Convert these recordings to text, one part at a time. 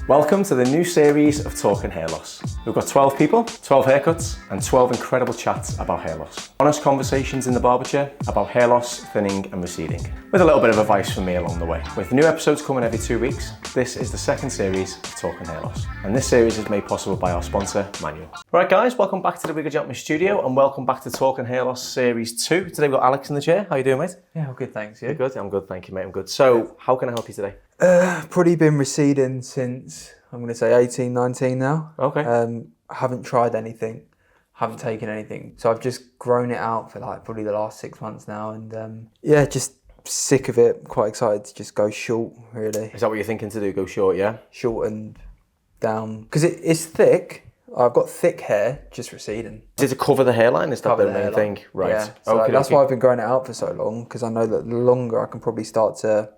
Welcome to the new series of Talking Hair Loss. We've got 12 people, 12 haircuts, and 12 incredible chats about hair loss. Honest conversations in the barber chair about hair loss, thinning, and receding, with a little bit of advice from me along the way. With new episodes coming every 2 weeks, this is the second series of Talking Hair Loss. And this series is made possible by our sponsor, Manual. Right guys, welcome back to the Regal Gentleman Studio, and welcome back to Talking Hair Loss Series 2. Today we've got Alex in the chair. How you doing, mate? Yeah, I'm good, thanks. You? You're good? I'm good, thank you, mate. I'm good. So, how can I help you today? Probably been receding since, I'm going to say 18, 19 now. Okay. I haven't tried anything, haven't taken anything. So I've just grown it out for like probably the last 6 months now. And yeah, just sick of it. Quite excited to just go short, really. Is that what you're thinking to do? Go short, yeah? Short and down. Because it's thick. I've got thick hair, just receding. Is it to cover the hairline? Is that Cover the main thing? Right. Yeah. So okay, that's why I've been growing it out for so long, because I know that the longer I can probably start to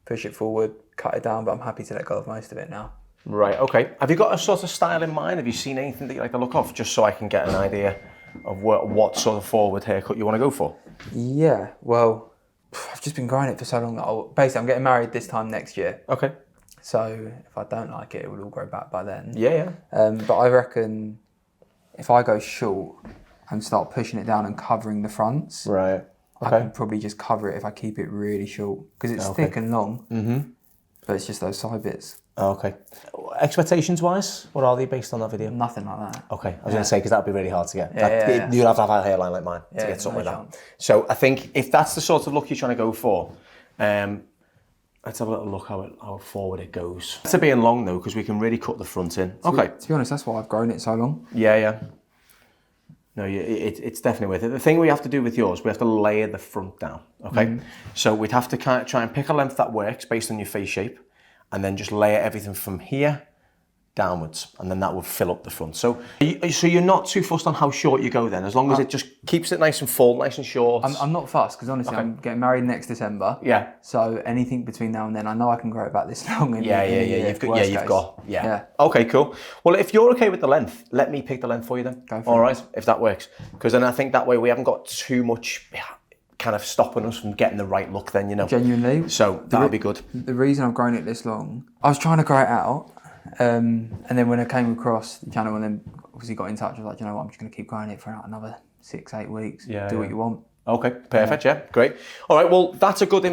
push it forward, cut it down, but I'm happy to let go of most of it now. Right, okay. Have you got a sort of style in mind? Have you seen anything that you like the look of? Just so I can get an idea of what sort of forward haircut you want to go for. Yeah, well, I've just been growing it for so long. Basically, I'm getting married this time next year. Okay. So if I don't like it, it will all grow back by then. Yeah. But I reckon if I go short and start pushing it down and covering the fronts, Right. I can probably just cover it if I keep it really short. Because it's thick and long, but it's just those side bits. Okay. Expectations-wise, what are they based on that video? Nothing like that. Okay, I was going to say, because that would be really hard to get. Yeah. You'd have to have a hairline like mine to get something like that. So I think if that's the sort of look you're trying to go for, let's have a little look how forward it goes. To being long though, because we can really cut the front in. Okay. To be honest, that's why I've grown it so long. Yeah. No, it's definitely worth it. The thing we have to do with yours, we have to layer the front down, okay? So we'd have to kind of try and pick a length that works based on your face shape, and then just layer everything from here downwards, and then that will fill up the front. So you're not too fussed on how short you go then, as long as it just keeps it nice and full, nice and short. I'm not fussed, because honestly, I'm getting married next December. Yeah. So anything between now and then, I know I can grow it back this long. You've got. Okay, cool. Well, if you're okay with the length, let me pick the length for you then. Go for All it. right, if that works. Because then I think that way we haven't got too much kind of stopping us from getting the right look then, you know. Genuinely. So that'll be good. The reason I've grown it this long, I was trying to grow it out. And then when I came across the channel and then obviously got in touch, I was like, you know what, I'm just going to keep growing it for another 6-8 weeks. Do what you want. Okay, perfect. Yeah, great. All right, well, that's a good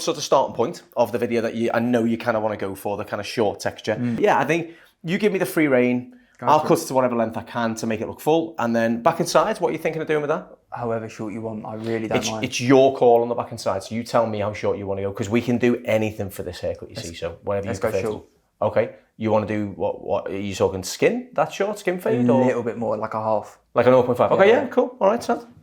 sort of starting point of the video that I know you kind of want to go for, the kind of short texture. Yeah, I think you give me the free rein. I'll cut it to whatever length I can to make it look full, and then back and sides. What are you thinking of doing with that? However short you want, I really don't mind. It's your call on the back and sides. So you tell me how short you want to go, because we can do anything for this haircut. You see, so whatever you prefer. Let's go short. Okay. You want to do what? Are you talking skin? That short skin fade, or a little bit more, like a half, like a 0.5? Okay, yeah, cool. All right, son.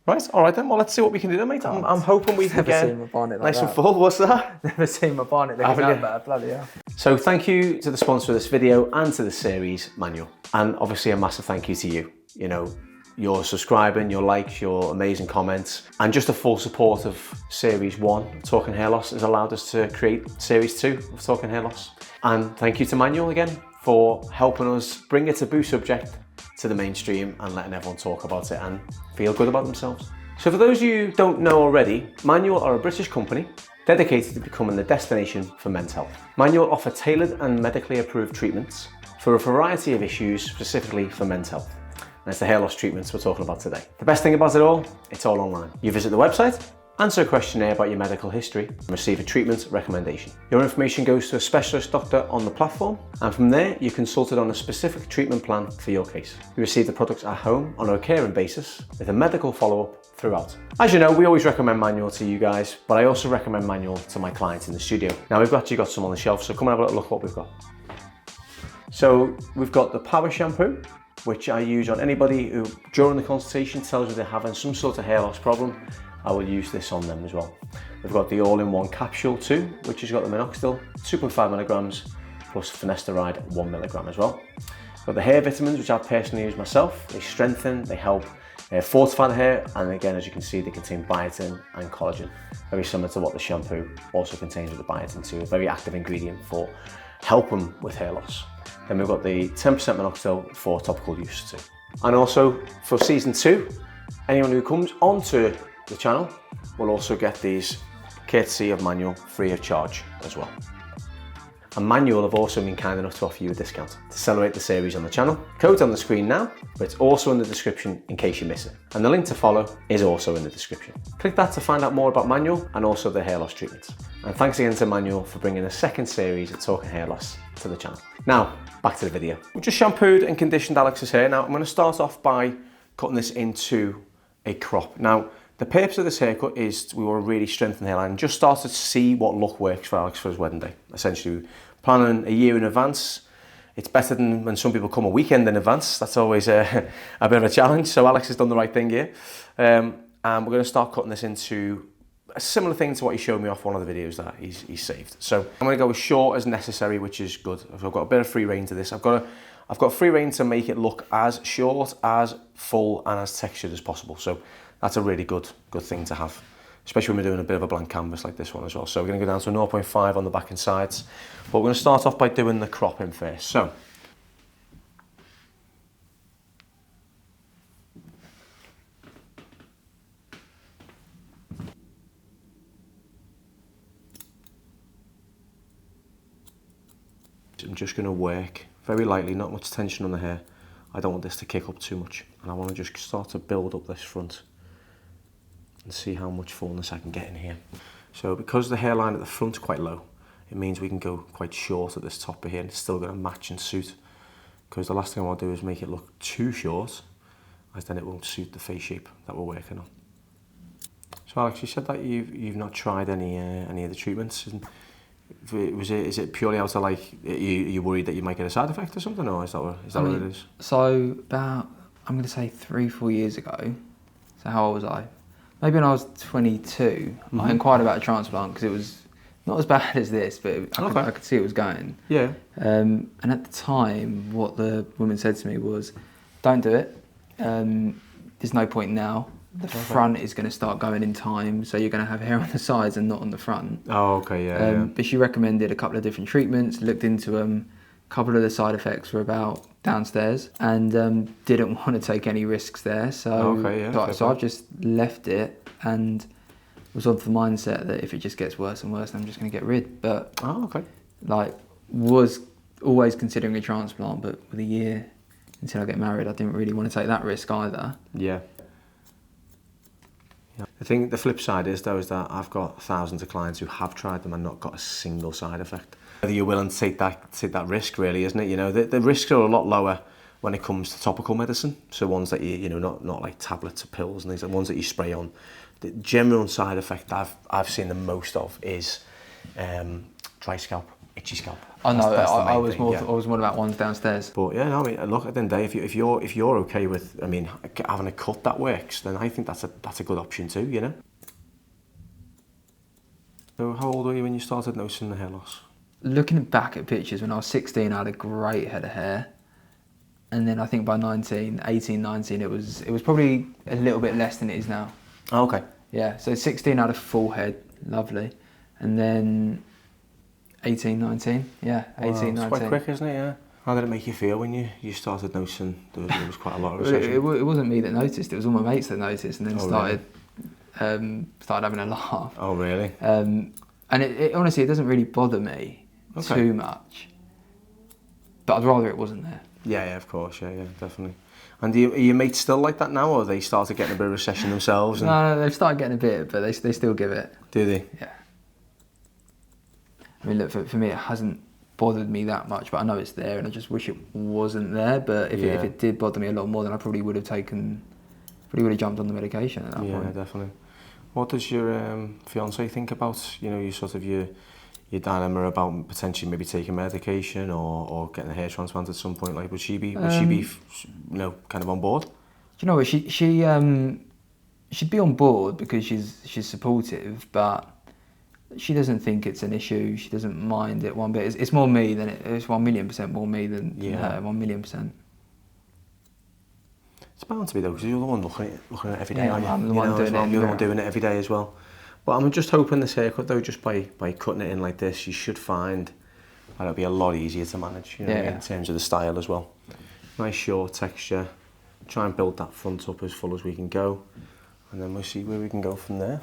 Right, all right then. Well, let's see what we can do then, mate. I'm hoping we can get nice and full. What's that? Never seen my bonnet looking that bad. Bloody hell. So thank you to the sponsor of this video and to the series, Manual, and obviously a massive thank you to you. You know, your subscribing, your likes, your amazing comments, and just the full support of Series 1, Talking Hair Loss, has allowed us to create Series 2 of Talking Hair Loss. And thank you to Manual again for helping us bring a taboo subject to the mainstream and letting everyone talk about it and feel good about themselves. So for those of you who don't know already, Manual are a British company dedicated to becoming the destination for men's health. Manual offer tailored and medically approved treatments for a variety of issues specifically for men's health. And it's the hair loss treatments we're talking about today. The best thing about it all, it's all online. You visit the website, answer a questionnaire about your medical history, and receive a treatment recommendation. Your information goes to a specialist doctor on the platform, and from there, you're consulted on a specific treatment plan for your case. You receive the products at home on a recurring basis with a medical follow-up throughout. As you know, we always recommend Manual to you guys, but I also recommend Manual to my clients in the studio. Now, we've actually got some on the shelf, so come and have a little look at what we've got. So, we've got the Power Shampoo, which I use on anybody who, during the consultation, tells me they're having some sort of hair loss problem. I will use this on them as well. We've got the all-in-one capsule too, which has got the minoxidil, 2.5 milligrams, plus finasteride, 1 milligram as well. We've got the hair vitamins, which I personally use myself. They strengthen, they help fortify the hair, and again, as you can see, they contain biotin and collagen. Very similar to what the shampoo also contains with the biotin too, a very active ingredient for helping with hair loss. Then we've got the 10% minoxidil for topical use too. And also for season 2, anyone who comes onto the channel will also get these courtesy of Manual free of charge as well. And Manual have also been kind enough to offer you a discount to celebrate the series on the channel. Code's on the screen now, but it's also in the description in case you miss it. And the link to follow is also in the description. Click that to find out more about Manual and also the hair loss treatments. And thanks again to Manual for bringing a second series of Talking Hair Loss to the channel. Now, back to the video. We just shampooed and conditioned Alex's hair. Now, I'm going to start off by cutting this into a crop. Now, the purpose of this haircut is we want to really strengthen the hairline and just start to see what look works for Alex for his wedding day. Essentially, planning a year in advance. It's better than when some people come a weekend in advance. That's always a bit of a challenge. So Alex has done the right thing here. And we're going to start cutting this into a similar thing to what he showed me off one of the videos that he's saved. So I'm going to go as short as necessary, which is good. I've got a bit of free rein to this. I've got free rein to make it look as short, as full and as textured as possible. So that's a really good thing to have, especially when we're doing a bit of a blank canvas like this one as well. So we're going to go down to 0.5 on the back and sides, but we're going to start off by doing the cropping first. So I'm just going to work very lightly, not much tension on the hair. I don't want this to kick up too much, and I want to just start to build up this front and see how much fullness I can get in here. So because the hairline at the front is quite low, it means we can go quite short at this top of here and it's still going to match and suit, because the last thing I want to do is make it look too short, as then it won't suit the face shape that we're working on. So Alex, you said that you've not tried any of the treatments. And is it purely out of like, you worried that you might get a side effect or something, or is that what it is? So about, I'm going to say 3-4 years ago, so how old was I? Maybe when I was 22, I inquired about a transplant because it was not as bad as this, but I could see it was going. Yeah. And at the time, what the woman said to me was, don't do it. There's no point now. The front is going to start going in time, so you're going to have hair on the sides and not on the front. Oh, okay, yeah. But she recommended a couple of different treatments, looked into them. A couple of the side effects were about downstairs, and didn't want to take any risks there. So, I've just left it and was of the mindset that if it just gets worse and worse, I'm just going to get rid. But was always considering a transplant, but with a year until I get married, I didn't really want to take that risk either. Yeah. I think the flip side is though, is that I've got thousands of clients who have tried them and not got a single side effect. Whether you're willing to take that risk, really, isn't it? You know, the risks are a lot lower when it comes to topical medicine. So ones that you know, not like tablets or pills and things, like ones that you spray on. The general side effect I've seen the most of is dry scalp, itchy scalp. I know. I was more about ones downstairs. But yeah, no, I mean, look, at the end of the day, if you're okay with, I mean, having a cut that works, then I think that's a good option too, you know. So how old were you when you started noticing the hair loss? Looking back at pictures, when I was 16, I had a great head of hair, and then I think by 18, 19, it was probably a little bit less than it is now. Oh, okay. Yeah, so 16 I had a full head, lovely, and then 18, 19, yeah, 18, 19. It's quite quick, isn't it? Yeah. How did it make you feel when you started noticing there was quite a lot of recession? It wasn't me that noticed, it was all my mates that noticed, and then started having a laugh. Oh, really? And it honestly, it doesn't really bother me too much, but I'd rather it wasn't there. Yeah, of course, yeah, definitely. And are your mates still like that now, or they started getting a bit of recession themselves? No, they've started getting a bit, but they still give it. Do they? Yeah. I mean, look, for me, it hasn't bothered me that much, but I know it's there, and I just wish it wasn't there. But if it did bother me a lot more, then I probably would have jumped on the medication at that point. Yeah, definitely. What does your fiancée think about, you know, your dilemma about potentially maybe taking medication or getting a hair transplant at some point? Like, would she be, you know, kind of on board? Do you know what, she'd be on board because she's supportive, but she doesn't think it's an issue. She doesn't mind it one bit. It's more me than it's 1,000,000% more me than her, 1,000,000%. It's bound to be though, because you're the one looking at it every day, aren't you? I'm the one doing it. You're the one doing it every day as well. But I'm just hoping this haircut though, just by cutting it in like this, you should find that it'll be a lot easier to manage, you know, in terms of the style as well. Nice short texture. Try and build that front up as full as we can go, and then we'll see where we can go from there.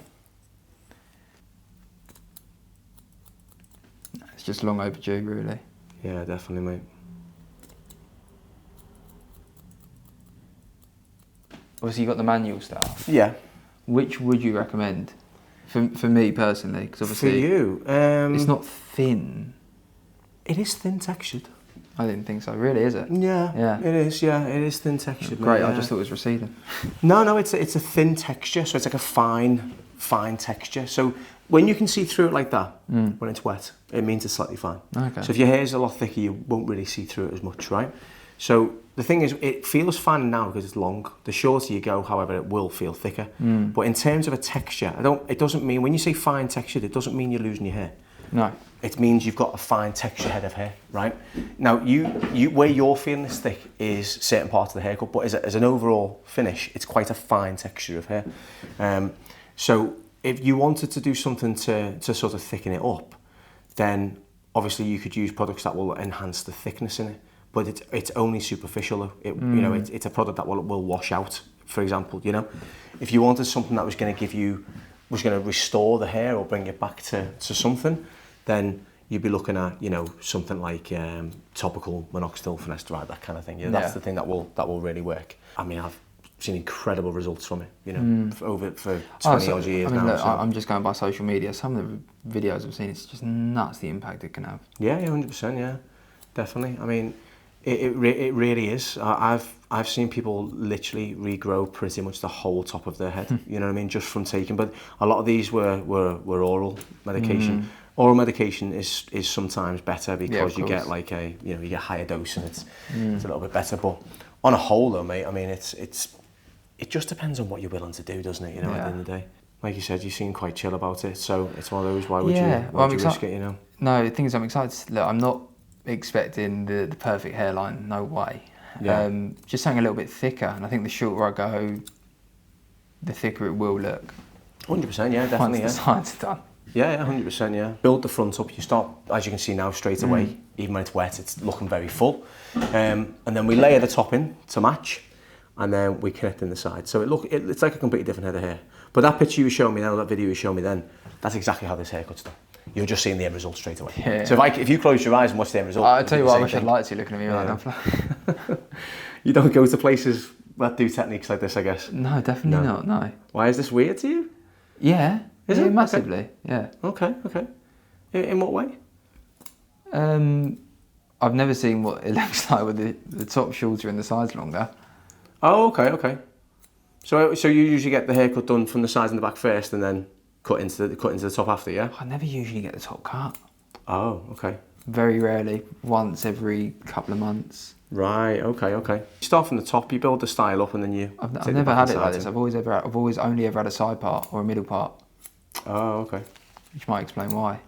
just long overdue, really. Yeah, definitely, mate. Obviously, you got the manual stuff. Yeah. Which would you recommend? For me personally, because obviously for you, it's not thin. It is thin textured. I didn't think so. Really, is it? Yeah. Yeah. It is. Yeah, it is thin textured. Great. Mate, I just thought it was receding. No, it's a thin texture, so it's like a fine texture. So when you can see through it like that, when it's wet, it means it's slightly fine. Okay. So if your hair's a lot thicker, you won't really see through it as much, right? So the thing is, it feels fine now because it's long. The shorter you go, however, it will feel thicker. But in terms of a texture, it doesn't mean, when you say fine textured, it doesn't mean you're losing your hair. No. It means you've got a fine texture head of hair, right? Now, you where you're feeling this thick is certain parts of the haircut, but as an overall finish, it's quite a fine texture of hair. So if you wanted to do something to sort of thicken it up, then obviously you could use products that will enhance the thickness in it. But it's only superficial though. You know, it's a product that will wash out, for example, you know. If you wanted something that was going to restore the hair or bring it back to something, then you'd be looking at, you know, something like topical minoxidil, finasteride, that kind of thing. That's the thing that will really work. I mean, I've seen incredible results from it, you know, for 20 odd years now. Look, I'm just going by social media. Some of the videos I've seen, it's just nuts the impact it can have. Yeah, 100%, yeah, definitely. I mean, it really is. I've seen people literally regrow pretty much the whole top of their head. You know what I mean, just from taking. But a lot of these were oral medication. Oral medication is sometimes better because you get like you get higher dose and it's a little bit better. But on a whole, though, mate, I mean, it just depends on what you're willing to do, doesn't it? You know, at the end of the day. Like you said, you seem quite chill about it, so it's one of those. Why would you risk it? You know. No, the thing is, I'm excited. Look, I'm not expecting the perfect hairline, no way. Just something a little bit thicker, and I think the shorter I go, the thicker it will look. 100%, yeah, definitely. Once the side's done. Yeah, 100%, yeah. Build the front up, you start, as you can see now, straight away, even when it's wet, it's looking very full. And then we layer the top in to match, and then we connect in the side. So it's like a completely different head of hair. But that picture you were showing me now, that video you showed me then, that's exactly how this haircut's done. You're just seeing the end result straight away. Yeah. So if you close your eyes and watch the end result... I'll tell you what, I wish I'd liked you looking at me right now. You don't go to places that do techniques like this, I guess? No, definitely not, no. Why is this weird to you? Yeah. Is it? Massively, okay. Yeah. Okay. In what way? I've never seen what it looks like with the top shorter and the sides longer. Oh, okay. So you usually get the haircut done from the sides and the back first, and then cut into the top after, yeah? I never usually get the top cut. Oh, okay. Very rarely, once every couple of months. Right. Okay. You start from the top, you build the style up, and then you. I've never had it like this. I've always only ever had a side part or a middle part. Oh, okay. Which might explain why.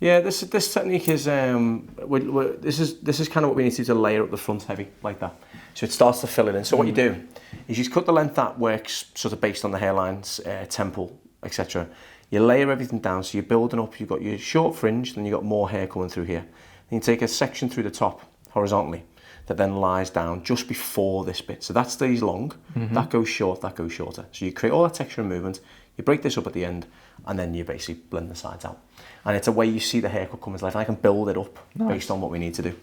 Yeah, this technique is this is kind of what we need to do, to layer up the front heavy like that, so it starts to fill it in. So what you do is you cut the length that works sort of based on the hairlines, temple, etc. You layer everything down, so you're building up. You've got your short fringe, then you've got more hair coming through here. Then you take a section through the top horizontally that then lies down just before this bit. So that stays long, that goes short, that goes shorter. So you create all that texture and movement. You break this up at the end, and then you basically blend the sides out. And it's a way you see the haircut come to life, and I can build it up based on what we need to do.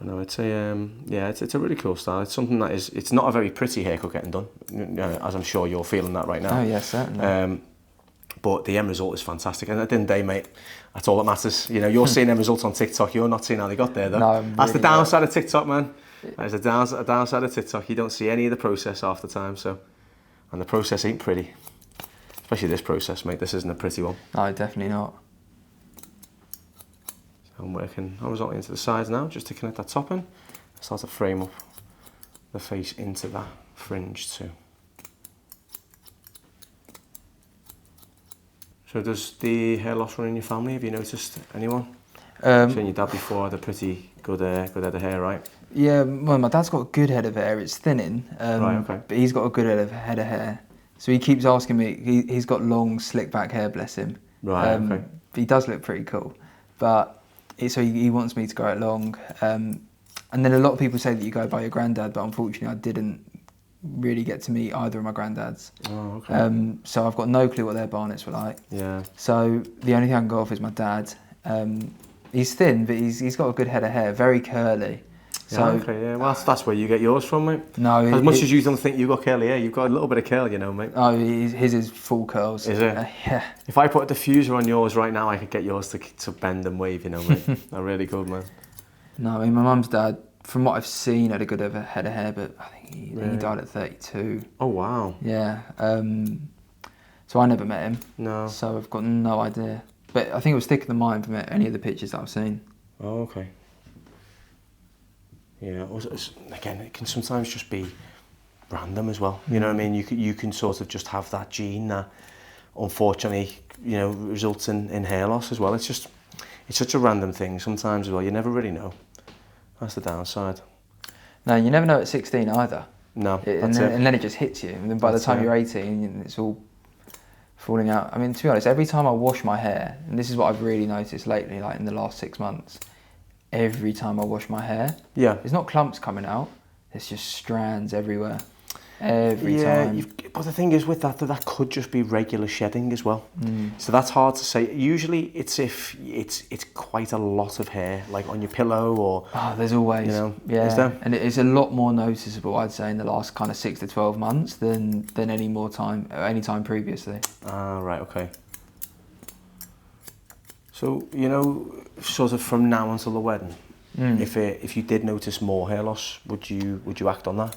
No, it's it's a really cool style. It's something that it's not a very pretty haircut getting done, as I'm sure you're feeling that right now. Oh yeah, certainly. But the end result is fantastic, and at the end of the day, mate, that's all that matters. You know, you're seeing end results on TikTok. You're not seeing how they got there, though. No, that's the downside of TikTok, man. There's a downside of TikTok. You don't see any of the process half the time. So, and the process ain't pretty. Especially this process, mate. This isn't a pretty one. No, definitely not. So I'm working horizontally into the sides now, just to connect that top in. Start to frame up the face into that fringe too. So does the hair loss run in your family? Have you noticed anyone? Seen your dad before had a pretty good head of hair, right? Yeah, well, my dad's got a good head of hair. It's thinning, right, okay. But he's got a good head of hair. So he keeps asking me. He's got long, slick back hair, bless him. Right, okay. He does look pretty cool, but so he wants me to grow it long. And then a lot of people say that you go by your granddad, but unfortunately, I didn't really get to meet either of my granddads. Oh, okay. So I've got no clue what their barnets were like. Yeah. So the only thing I can go off is my dad. He's thin, but he's got a good head of hair, very curly. So, yeah, okay, yeah. Well, that's where you get yours from, mate. No, as much as you don't think you've got curly hair, you've got a little bit of curl, you know, mate. Oh, his is full curls. Is it? Yeah. If I put a diffuser on yours right now, I could get yours to bend and wave, you know, mate. They're really good, man. No, I mean, my mum's dad, from what I've seen, had a good head of hair, but I think he died at 32. Oh, wow. Yeah. So I never met him. No. So I've got no idea. But I think it was thicker than mine from any of the pictures that I've seen. Oh, okay. Yeah, again, it can sometimes just be random as well. You know what I mean? You can sort of just have that gene that, unfortunately, you know, results in hair loss as well. It's such a random thing sometimes as well. You never really know. That's the downside. No, you never know at 16 either. No, and then it just hits you. And then by the time you're 18, it's all falling out. I mean, to be honest, every time I wash my hair, and this is what I've really noticed lately, like in the last 6 months, every time I wash my hair, there's not clumps coming out, there's just strands everywhere. Every time. But the thing is with that could just be regular shedding as well. So that's hard to say. Usually it's if it's quite a lot of hair, like on your pillow or... Oh, there's always, you know, yeah. Is there? And it's a lot more noticeable, I'd say, in the last kind of 6 to 12 months than any time previously. Ah, right, okay. So, you know, sort of from now until the wedding, if you did notice more hair loss, would you act on that?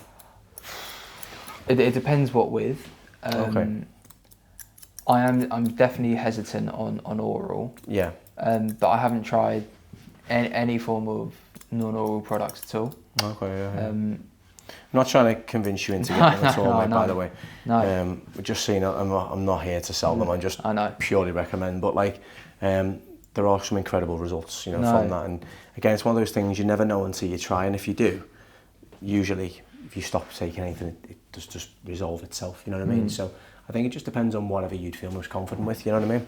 It depends what with. Okay. I'm definitely hesitant on oral. Yeah. But I haven't tried any form of non-oral products at all. Okay, yeah. I'm not trying to convince you into getting them at all, mate, by the way. No. Just saying, I'm not here to sell them. I just purely recommend. But like, there are some incredible results, you know, from that. And again, it's one of those things you never know until you try. And if you do, usually, if you stop taking anything, it does just resolve itself. You know what I mean? So I think it just depends on whatever you'd feel most confident with. You know what I mean?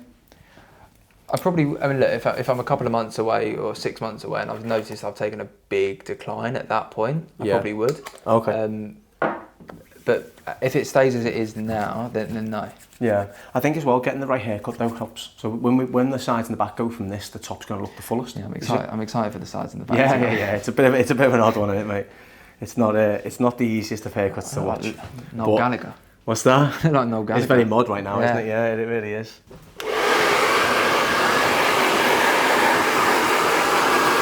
Look, if I'm a couple of months away or 6 months away and I've noticed I've taken a big decline at that point, I probably would. Okay. But if it stays as it is now, then no. Yeah, I think as well getting the right haircut though helps. So when the sides and the back go from this, the top's going to look the fullest. Yeah, I'm excited for the sides and the back. Yeah. It's a bit of an odd one, isn't it, mate? It's not the easiest of haircuts to watch. Noel Gallagher. What's that? Like Noel Gallagher. It's very mod right now, isn't it? Yeah, it really is.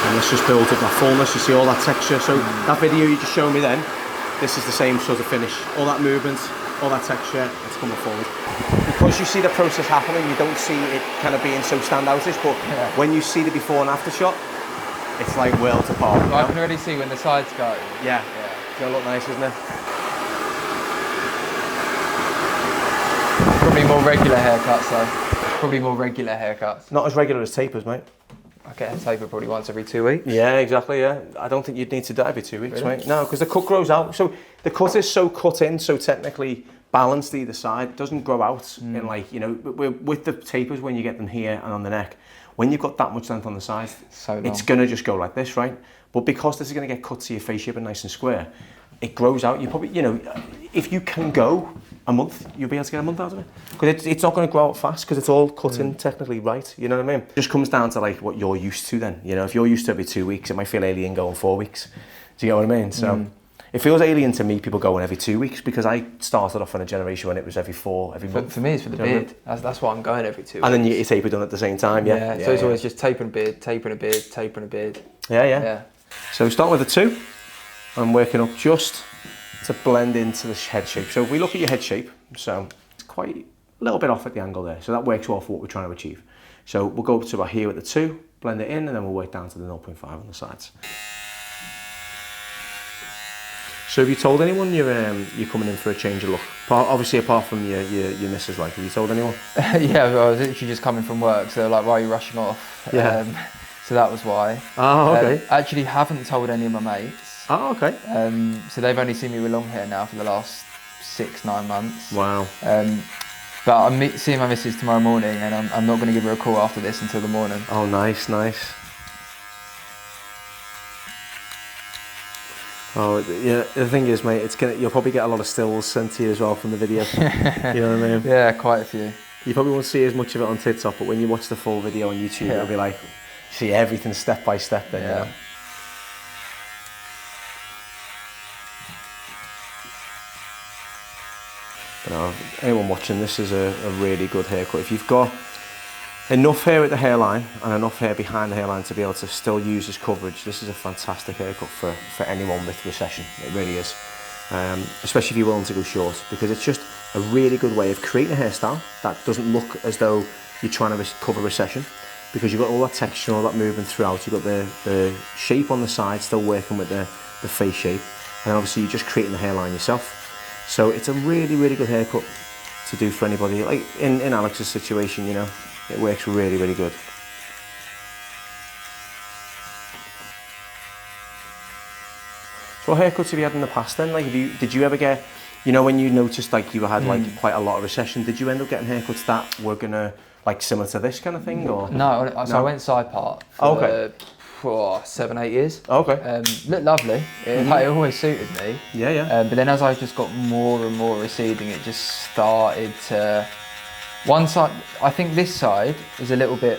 And let's just build up that fullness. You see all that texture. So that video you just showed me then, this is the same sort of finish. All that movement, all that texture, it's coming forward. Because you see the process happening, you don't see it kind of being so standoutish, but when you see the before and after shot, it's like worlds apart. I can already see when the sides go. Yeah. It's going to look nice, isn't it? Probably more regular haircuts though. Not as regular as tapers, mate. I get a taper probably once every 2 weeks. Yeah, exactly, yeah. I don't think you'd need to do it every 2 weeks, really? Mate. No, because the cut grows out. So the cut is so cut in, so technically balanced either side. It doesn't grow out in like, you know, with the tapers when you get them here and on the neck, when you've got that much length on the side, it's going to just go like this, right? But because this is going to get cut to your face shape and nice and square, it grows out. You probably, you know, if you can go a month, you'll be able to get a month out of it. Because it's not going to grow out fast because it's all cut in technically right, you know what I mean? It just comes down to like what you're used to then. You know, if you're used to every 2 weeks, it might feel alien going 4 weeks. Do you get what I mean? So it feels alien to me, people going every 2 weeks, because I started off in a generation when it was every month. For me, it's for the beard. That's why I'm going every 2 weeks. And then you taper done at the same time, yeah. So it's always just tapering a beard, tapering a beard, tapering a beard. Yeah. So we start with a 2. I'm working up just to blend into the head shape. So if we look at your head shape, so it's quite a little bit off at the angle there. So that works well for what we're trying to achieve. So we'll go up to about here with the 2, blend it in, and then we'll work down to the 0.5 on the sides. So have you told anyone you're coming in for a change of look? Obviously, apart from your missus, like, have you told anyone? Yeah, well, I was literally just coming from work, so like, why are you rushing off? Yeah. So that was why. Oh, okay. I actually haven't told any of my mates. Oh, okay. So they've only seen me with long hair now for the last 6-9 months. Wow. But I'm seeing my missus tomorrow morning, and I'm not going to give her a call after this until the morning. Oh, nice. Oh, yeah. The thing is, mate, you'll probably get a lot of stills sent to you as well from the video. You know what I mean? Yeah, quite a few. You probably won't see as much of it on TikTok, but when you watch the full video on YouTube, it'll be like, See everything step by step then, Yeah. you know? But no, anyone watching, this is a really good haircut. If you've got enough hair at the hairline and enough hair behind the hairline to be able to still use as coverage, this is a fantastic haircut for anyone with recession. It really is. Especially if you're willing to go short, because it's just a really good way of creating a hairstyle that doesn't look as though you're trying to cover recession, because you've got all that texture, all that movement throughout. You've got the shape on the side still working with the face shape, and obviously you're just creating the hairline yourself. So it's a really, really good haircut to do for anybody. Like in Alex's situation, you know, it works really, really good. So what haircuts have you had in the past then? Like, did you ever get, you know, when you noticed like you had like quite a lot of recession, did you end up getting haircuts that were gonna, like, similar to this kind of thing, or? No, so I went side part for, for 7-8 years. Okay. Looked lovely. It always suited me. Yeah, yeah. But then as I just got more and more receding, it just started to... One side, I think this side is a little bit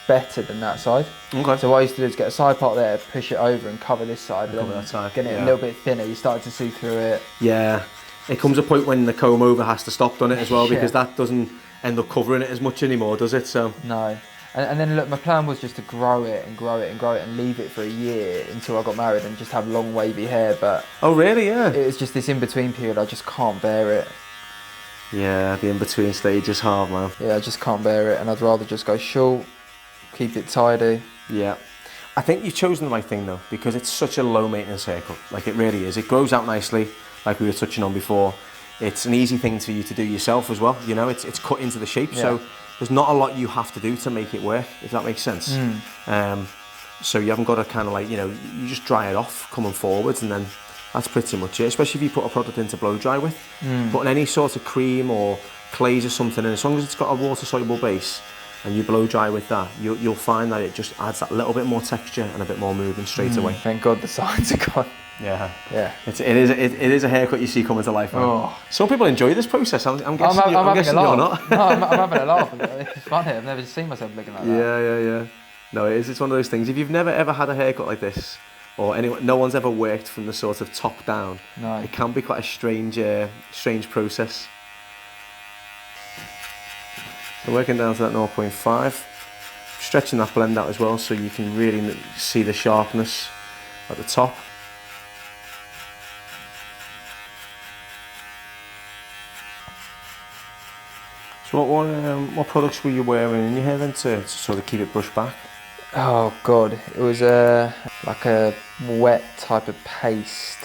better than that side. Okay. So what I used to do is get a side part there, push it over and cover this side. Cover that side. Getting it a little bit thinner, you start to see through it. Yeah. It comes a point when the comb over has to stop, doesn't it, as well, because that doesn't end up covering it as much anymore, does it? So no. And then look, my plan was just to grow it and grow it and grow it and leave it for a year until I got married and just have long wavy hair. But oh really? Yeah. It was just this in-between period. I just can't bear it. Yeah, the in-between stage is hard, man. Yeah, I just can't bear it, and I'd rather just go short, keep it tidy. Yeah. I think you've chosen the right thing though, because it's such a low maintenance haircut. Like, it really is. It grows out nicely, like we were touching on before. It's an easy thing for you to do yourself as well. You know, it's cut into the shape, so there's not a lot you have to do to make it work, if that makes sense. So you haven't got to kind of like, you know, you just dry it off coming forwards, and then that's pretty much it, especially if you put a product into blow dry with. Putting any sort of cream or clays or something in, as long as it's got a water soluble base and you blow dry with that, you'll find that it just adds that little bit more texture and a bit more movement straight away. Thank God the sides are gone. Yeah, yeah. It is a haircut you see coming to life. Oh. Some people enjoy this process. I'm guessing, I'm guessing you're not. No, I'm having a laugh. It's funny. I've never seen myself looking like that. Yeah. No, it is. It's one of those things. If you've never ever had a haircut like this, or no one's ever worked from the sort of top down, no, it can be quite a strange process. So working down to that 0.5, stretching that blend out as well, so you can really see the sharpness at the top. So what products were you wearing in your hair then to sort of keep it brushed back? Oh God, it was like a wet type of paste,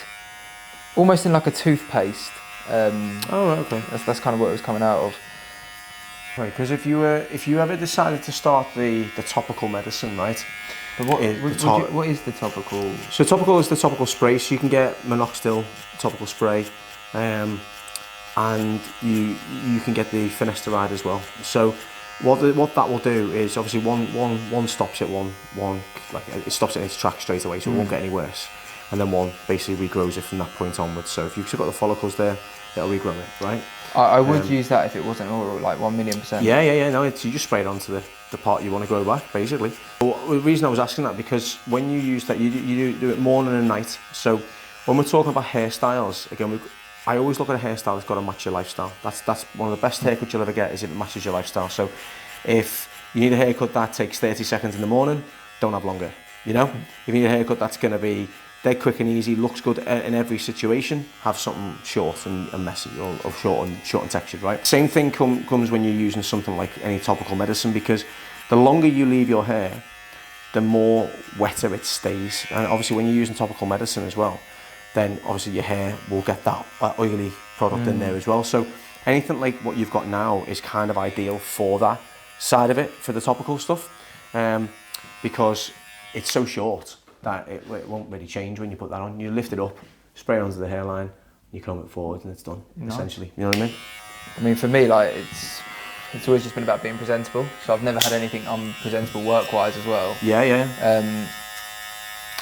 almost in like a toothpaste. Oh, okay. That's kind of what it was coming out of. Right, because if you ever decided to start the topical medicine, right? But what is the topical? So topical is the topical spray. So you can get minoxidil topical spray, and you can get the finasteride as well. So what that will do is obviously one stops it, one like it stops it in its tracks straight away, so it won't get any worse, and then one basically regrows it from that point onwards. So if you've still got the follicles there, it'll regrow it, right? I would use that if it wasn't oral, like 1,000,000%. Yeah. No, you just spray it onto the part you want to grow back, basically. But the reason I was asking that, because when you use that, you do it morning and night. So when we're talking about hairstyles, again, I always look at a hairstyle that's got to match your lifestyle. That's one of the best haircuts you'll ever get, is if it matches your lifestyle. So if you need a haircut that takes 30 seconds in the morning, don't have longer, you know? If you need a haircut that's going to be dead quick and easy, looks good in every situation, have something short and messy, or short and textured, right? Same thing comes when you're using something like any topical medicine, because the longer you leave your hair, the more wetter it stays. And obviously when you're using topical medicine as well, then obviously your hair will get that oily product in there as well. So anything like what you've got now is kind of ideal for that side of it, for the topical stuff, because it's so short that it won't really change when you put that on. You lift it up, spray it onto the hairline, you comb it forward, and it's done, essentially. You know what I mean? I mean, for me, like, it's always just been about being presentable. So I've never had anything unpresentable work-wise as well. Yeah.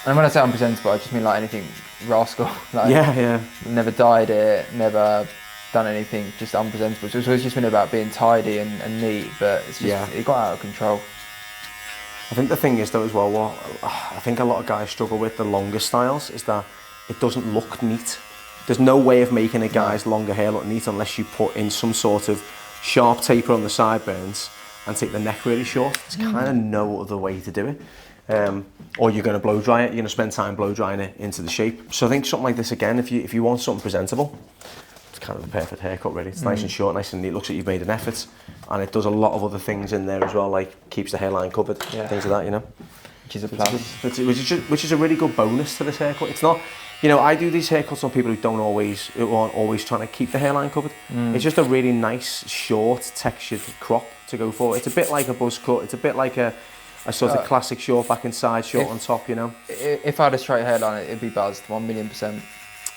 And when I say unpresentable, I just mean like anything rascal. Like, yeah. Never dyed it, never done anything, just unpresentable. So it's always just been about being tidy and neat, but it's just, it got out of control. I think the thing is though as well, what I think a lot of guys struggle with the longer styles is that it doesn't look neat. There's no way of making a guy's longer hair look neat unless you put in some sort of sharp taper on the sideburns and take the neck really short. There's kind of no other way to do it. Or you're going to blow dry it, you're going to spend time blow drying it into the shape. So I think something like this again, if you want something presentable, it's kind of the perfect haircut really. It's nice and short, nice and neat, looks like you've made an effort. And it does a lot of other things in there as well, like keeps the hairline covered, things like that, you know. Which is a plus. Which is a really good bonus to this haircut. It's not, you know, I do these haircuts on people who aren't always trying to keep the hairline covered. It's just a really nice, short, textured crop to go for. It's a bit like a buzz cut. It's a bit like a sort of classic short back and side, short on top, you know. If I had a straight hairline, it'd be buzzed, 1,000,000%.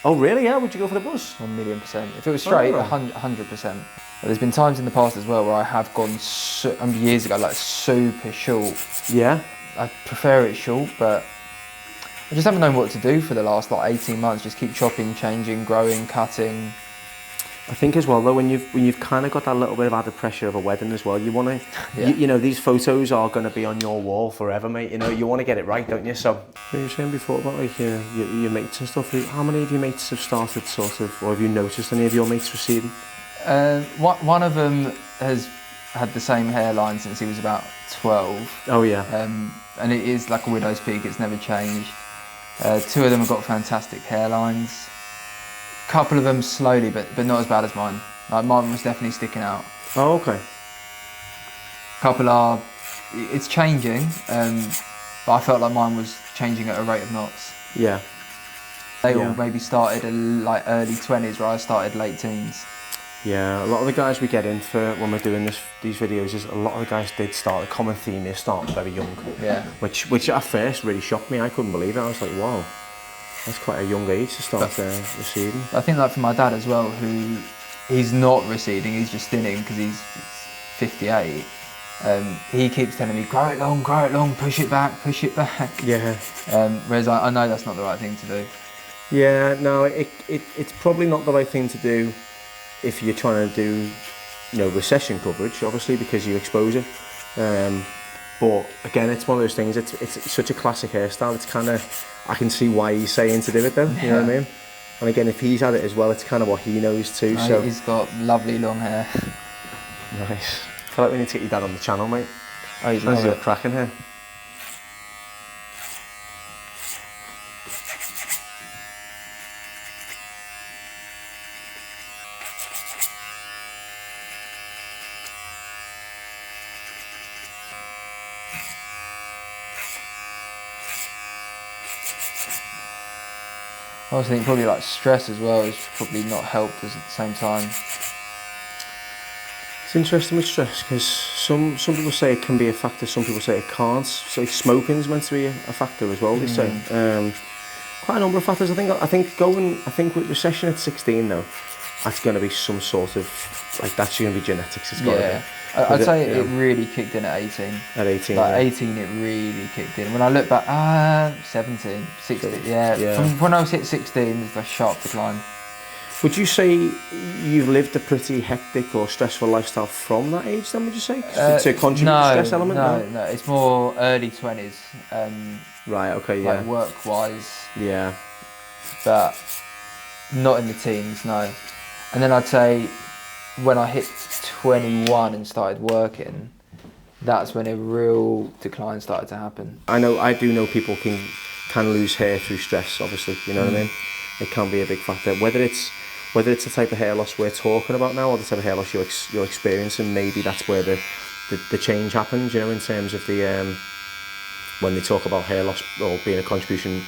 Oh really? Yeah. Would you go for the buzz? 1,000,000%. If it was straight, 100%. There's been times in the past as well where I have gone years ago, like super short. Yeah. I prefer it short, but I just haven't known what to do for the last like 18 months. Just keep chopping, changing, growing, cutting. I think as well though, when you've kind of got that little bit of added pressure of a wedding as well, you want to, you know, these photos are going to be on your wall forever, mate. You know, you want to get it right, don't you? So you were saying before about like your mates and stuff. How many of your mates have started sort of, or have you noticed any of your mates receding? One of them has had the same hairline since he was about 12. Oh yeah. And it is like a widow's peak. It's never changed. Two of them have got fantastic hairlines. Couple of them slowly, but not as bad as mine. Like mine was definitely sticking out. Oh, okay. Couple are, it's changing, but I felt like mine was changing at a rate of knots. Yeah. They all maybe started in like early 20s, where I started late teens. Yeah, a lot of the guys we get in for when we're doing these videos is a lot of the guys did start. The common theme is starting very young. Yeah. Which at first really shocked me. I couldn't believe it. I was like, wow, that's quite a young age to start receding. I think like for my dad as well, who he's not receding, he's just thinning because he's 58. He keeps telling me, grow it long, push it back. Yeah. Whereas I know that's not the right thing to do. Yeah, no, it's probably not the right thing to do if you're trying to do, you know, recession coverage, obviously, because you expose it. But again, it's one of those things, it's such a classic hairstyle, it's kind of, I can see why he's saying to do it then, you know what I mean? And again, if he's had it as well, it's kind of what he knows too. No, so he's got lovely long hair. Nice. I feel like we need to get your dad on the channel, mate. Oh, he's lovely. Cracking here. I also think probably like stress as well has probably not helped us at the same time. It's interesting with stress because some people say it can be a factor, some people say it can't. So smoking is meant to be a factor as well, they say. Quite a number of factors. I think with recession at 16 though, that's going to be some sort of, like that's going to be genetics. It's got to be. I'd say it really kicked in at 18. At 18, like 18 it really kicked in. When I look back, 17, 16, From when I was hit 16, there's a sharp decline. Would you say you've lived a pretty hectic or stressful lifestyle from that age then, would you say? To contribute to the stress element? No, it's more early 20s. Right, okay, yeah. Like work-wise. Yeah. But not in the teens, no. And then I'd say when I hit 21 and started working, that's when a real decline started to happen. I do know people can lose hair through stress, obviously, you know what I mean? It can be a big factor. Whether it's the type of hair loss we're talking about now or the type of hair loss you're experiencing, maybe that's where the change happens, you know, in terms of the when they talk about hair loss or being a contribution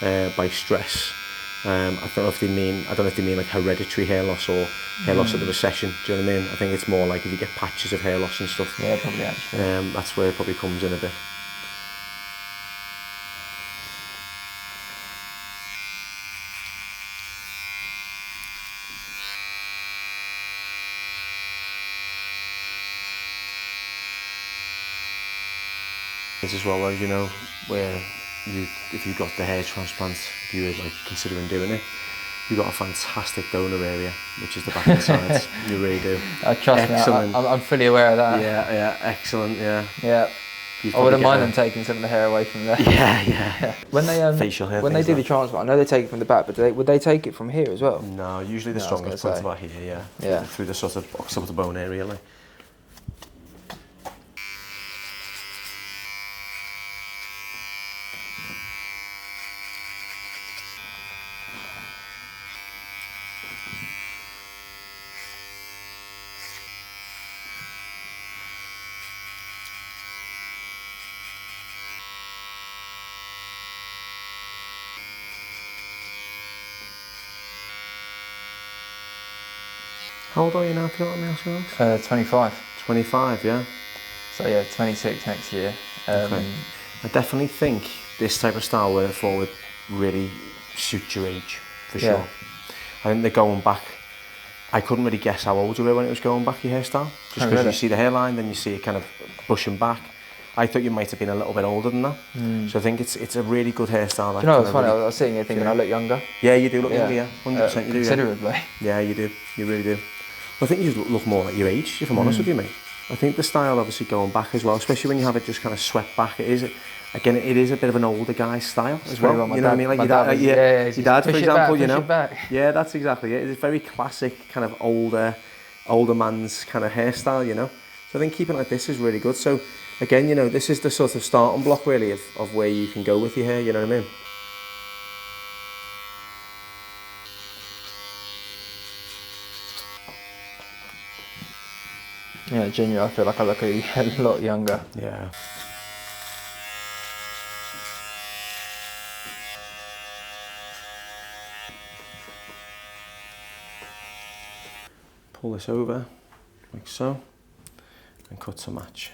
by stress. I don't know if they mean like hereditary hair loss or hair loss at the recession. Do you know what I mean? I think it's more like if you get patches of hair loss and stuff. Yeah, probably actually. That's where it probably comes in a bit. It's as well, you know, where if you got the hair transplant, if you were like considering doing it, you've got a fantastic donor area, which is the back of the sides. You really do. Trust me, I'm fully aware of that. Yeah, excellent, yeah. Yeah. I wouldn't mind them taking some of the hair away from there. Yeah. When they facial hair. When they do the transplant, I know they take it from the back, but would they take it from here as well? No, usually the strongest point's about here. Yeah. Through the sort of occipital bone area, like. How old are you now, if you don't mind me asking? 25. 25, yeah. So yeah, 26 next year. Okay. I definitely think this type of style going forward really suits your age, for sure. I think they're going back. I couldn't really guess how old you were when it was going back, your hairstyle. Just because you see the hairline, then you see it kind of brushing back. I thought you might have been a little bit older than that. So I think it's a really good hairstyle. Do you know what's funny? I was sitting here thinking I look younger. Yeah, you do look younger, yeah. 100% you do. Considerably. Yeah, you do. You really do. I think you look more like your age, if I'm honest with you, mate. I think the style obviously going back as well, especially when you have it just kind of swept back. It is a bit of an older guy style as well. You know what I mean? Like your dad, for example, you know. Yeah, that's exactly it. It's a very classic kind of older man's kind of hairstyle, you know. So I think keeping it like this is really good. So again, you know, this is the sort of starting block really of where you can go with your hair, you know what I mean? Yeah, genuinely, I feel like I look a lot younger. Yeah. Pull this over, like so, and cut to match.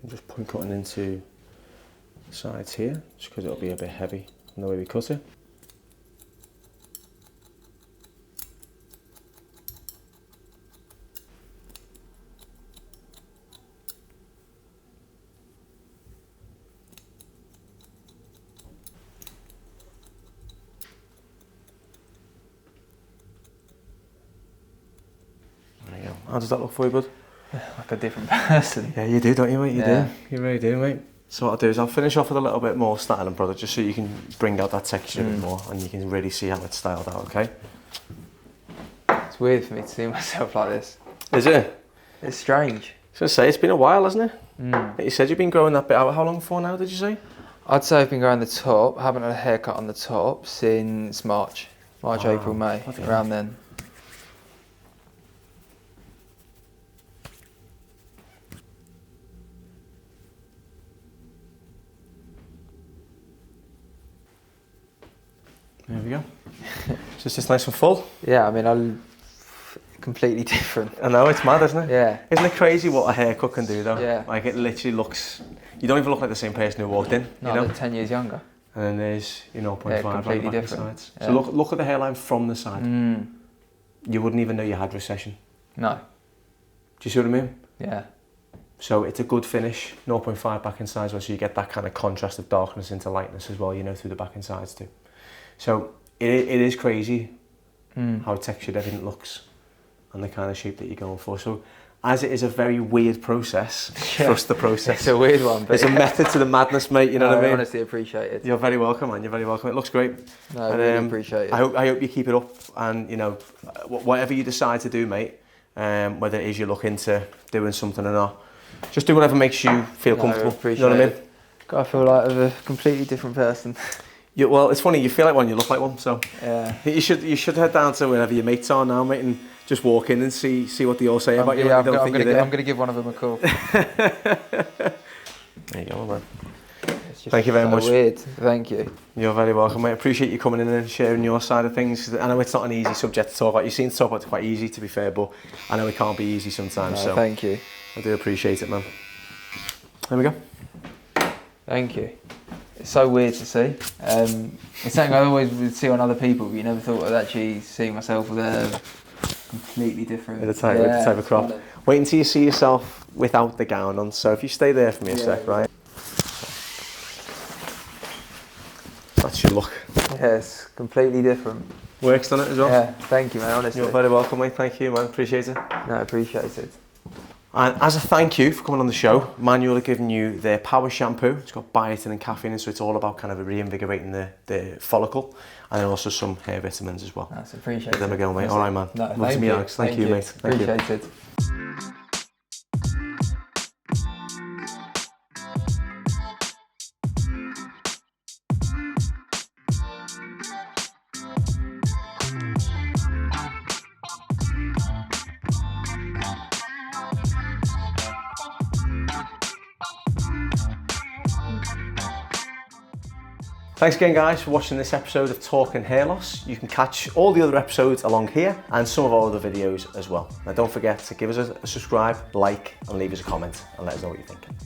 I'm just point cutting into the sides here, just because it'll be a bit heavy in the way we cut it. There you go. How does that look for you, bud? Like a different person. Yeah, you do, don't you, mate? You do. You really do, mate. So what I'll do is I'll finish off with a little bit more styling product just so you can bring out that texture a bit more and you can really see how it's styled out, okay? It's weird for me to see myself like this. Is it? It's strange. I was going to say, it's been a while, hasn't it? You said you've been growing that bit out. How long for now, did you say? I'd say I've been growing the top. I haven't had a haircut on the top since March. April, May, around then. There we go. So it's just nice and full. Yeah, I mean, I'm completely different. I know, it's mad, isn't it? Yeah. Isn't it crazy what a haircut can do though? Yeah. Like it literally looks, you don't even look like the same person who walked in. No, you know? they're 10 years younger. And then there's, you know, 0.5 completely right back different. sides. So look at the hairline from the side. Mm. You wouldn't even know you had recession. No. Do you see what I mean? Yeah. So it's a good finish, 0.5 back and sides, so you get that kind of contrast of darkness into lightness as well, you know, through the back and sides too. So it is crazy how textured everything looks and the kind of shape that you're going for. So as it is a very weird process, trust the process. It's a weird one, but there's a method to the madness, mate, you know what I mean? I honestly appreciate it. You're very welcome, man, you're very welcome. It looks great. No, I really appreciate it. I hope you keep it up and, you know, whatever you decide to do, mate, whether it is you look into doing something or not, just do whatever makes you feel comfortable. Appreciate you know what I mean? I feel like I'm a completely different person. Well, it's funny, you feel like one, you look like one, so yeah. You should head down to wherever your mates are now, mate, and just walk in and see what they all say about you. I'm going to give one of them a call. There you go, man. Thank you very much. Weird. Thank you. You're very welcome, mate. I appreciate you coming in and sharing your side of things. I know it's not an easy subject to talk about. You seem to talk about it quite easy, to be fair, but I know it can't be easy sometimes. So thank you. I do appreciate it, man. There we go. Thank you. It's so weird to see. It's something I always would see on other people, but you never thought I'd actually see myself with a completely different... With the type of crop. Wait until you see yourself without the gown on. So if you stay there for me a sec, right? That's That's your look. Yes, completely different. Work's done it as well. Yeah, thank you, man, honestly. You're very welcome, mate. Thank you, man. Appreciate it. No, I appreciate it. And as a thank you for coming on the show, Manuel are giving you their Power Shampoo. It's got biotin and caffeine in, so it's all about kind of reinvigorating the follicle, and then also some hair vitamins as well. That's appreciated. There we go, mate. All right, man. No, Love to meet you, Alex. Thank you, mate. Thank you. Appreciate it. Thanks again, guys, for watching this episode of Talking Hair Loss. You can catch all the other episodes along here and some of our other videos as well. Now, don't forget to give us a subscribe, like, and leave us a comment and let us know what you're thinking.